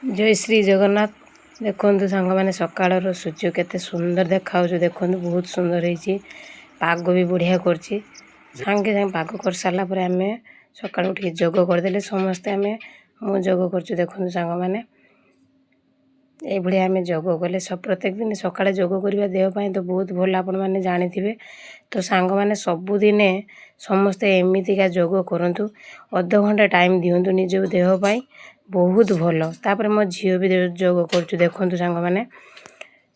जय श्री जगन्नाथ। देखु सांग मैंने सकाल सूर्य केते सुंदर देखा देखु बहुत सुंदर है। पाग भी बढ़िया कर सांगे सांगे पाग कर सारा पर आम सका जोग करदे समस्ते आम मु जोग कर देखु सांग मैंने ये आम जोग कले सब प्रत्येक दिन सकाଳେ जोग करवा देहपाई तो बहुत भल आपण मैंने जानी थे। तो सांग मैंने सबुदिने समस्ते एमतीका जोग करूँ अध घंटा टाइम दिंतु निज देहपाई बहुत भल। तापर मो झील भी जोग कर देखु सांग मैंने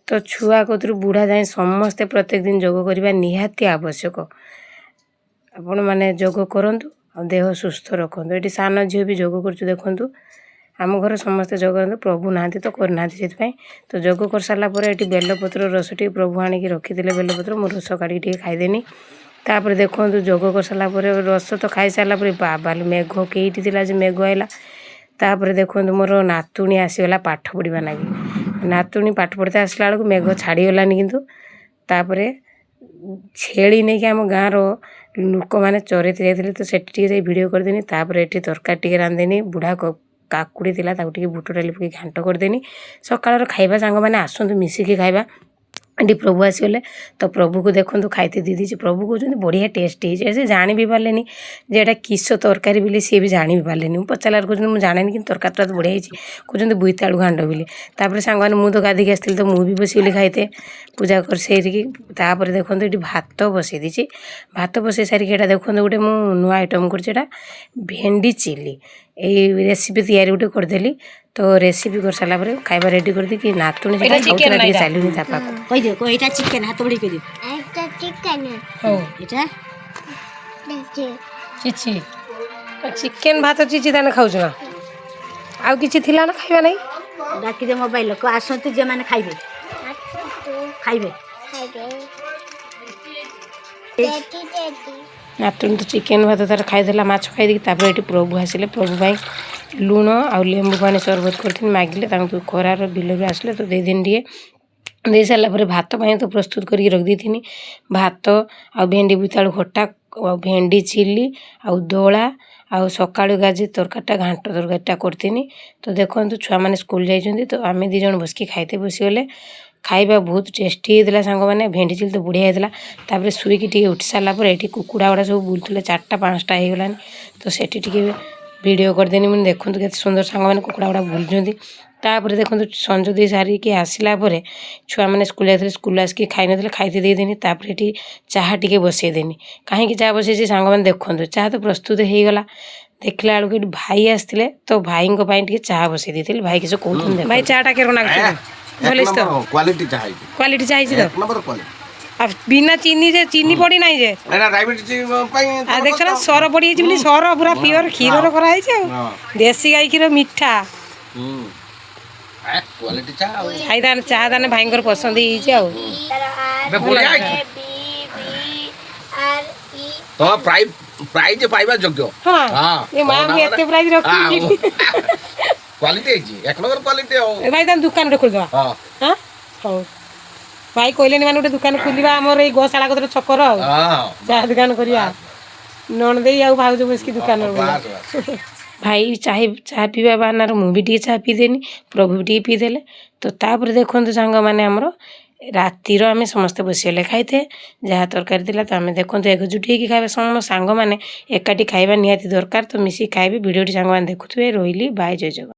तो छुआ कतरू बुढ़ा जाए समस्ते प्रत्येक दिन जोग करवा निहाती आवश्यक। आपण मैंने जोग करूँ और देह सुस्थ रखु। ये सान झील भी जोग कर देखु आम घर समस्ते जोग प्रभु ना तो करना से तो जोग कर सारापर ये बेलपत्र रस टी प्रभु आणिक रखी बेलपत्र मु रस काढ़ी खाईदेनी। तापर देखो जोग कर सारापर रस तो खाई सारापर बाबा मेघ कईटी आज मेघ आइला। तापर देखो मोर नातुणी आसीगला पाठ पढ़ा लगी नातुणी पाठ पढ़ते आसला बेलू मेघ छाड़गलानी किंतु तापर छेली नहीं कि आम गाँव लोक मैंने चरते जाते तो से भिड करदेनी। तापर ये तरकारी टे रांधेनी बुढ़ा काकुड़ी थी बुट डाली पकड़ घाट करदेनी। सकाल खाइबा सांग मैंने आसतु मिसिकी खाइबा। ये प्रभु आसीगले तो प्रभु को देखो खाइते दी दीजिए प्रभु कहते बढ़िया टेस्ट है जानी भी पारे जे एटा किस तरकारी बोली सी भी जानी भी पारे मुझे पचारा कहते मुझे जाने कि तरकारी तो बढ़िया कहते बोईतालु घाट बोली। तापर सांग मैंने मुझे गाधिक आसती तो मुझे बसगली खाइते पूजा कर सारिकी देखो ये भात बसई दी भात बसई सारिक देखो गोटे मुझे नुआ आइटम कर भेंडी चिली ये रेसिपी तैयारी गोटे करदेली। तो रेसिपी कर सारा खाइबा रेडी कर दी कि नातुणी चलुनी चिकेन हाथ बड़ी कर चिकेन भात चिची ताने खाऊ ना आउ किछि थिला ना खाइबा नहीं डाकी दे मोबाइल को आसंतु जे माने खाइबे खाइबे नातुणी तो चिकेन भात तार खाईदेला माछ खाई ये प्रभु आसिले प्रभु भाई लुण आ लेंबू पानी सरबत कर मागिले खरार बिलर आसले तो दे दिन टे दे सारापर भात पाई तो प्रस्तुत करके रख दी भात आ भेंडी बोईतालु खट्टा भेंडी चिली आ दोला आ सकाळु गाजे तरकारीटा घांट तरकारीटा करथिनी। तो देखो छुआ मैंने स्कूल जाइछन्ति तो आम दी जण बसकी खाइते बसीगले खाइबा बहुत टेस्टी होता सांग मैंने भेंडी चिली तो बढ़िया होता। तापर शुईकी टी उठी सारापर ये कुकुड़ा गुड़ा सब बुलूले 4टा 5टा होगलानी तो सेठी टी वीडियो करदेनी मुझे देखो के सुंदर सांग मैंने कुकुड़ा गुड़ा बुलूँ। तापर देखो संज दे सारिकी आसला छुआ मैंने स्कूल जाते स्कूल आसिक खाई ना खाइते देदेनी। तापर ये चाह टी बसईदेनी कहीं चाह बसई सांग मैंने देखो चाह तो प्रस्तुत हो गला। देखला बेलू भाई आसते तो भाई चाह बसई दी भाई किस कहते भाई चाटा के क्वालिटी चाहिए तो बिना चीनी जे चीनी पड़ी ना जे देख सर पड़ी सर पूरा प्योर क्षीर कराई देसी गाई क्षीर मीठा खाई चाह दाने भाई पसंद तो प्राइज पाइबा योग्य हां ये मां में एते प्राइज रखी क्वालिटी है एक नंबर क्वालिटी हो भाई तम दुकान रे खोल दवा हां हां हो भाई कहले माने गोटे दुकान खोलिबा हमर ए गोशाला कतर छकर हां चाह दुकान करिया नन देई आ भाउज बसकी दुकान रे भाई चाह पीवा बानार मुझे टी चाह पीदेनी प्रभु भी टी पीदेले। तो तापर देखो सांग मैंने आमर रातिर आम समस्ते बसीगले खाइते जहाँ तरकारी थी तो आम देखो एकजुट होगी खाଇବା सम सांग मैंने एकाठी खाଇବା निहाती दरकार। तो मिसिक खाइबे भिडियोटी सांग मैंने देखुए रही बाय जय जगन्नाथ।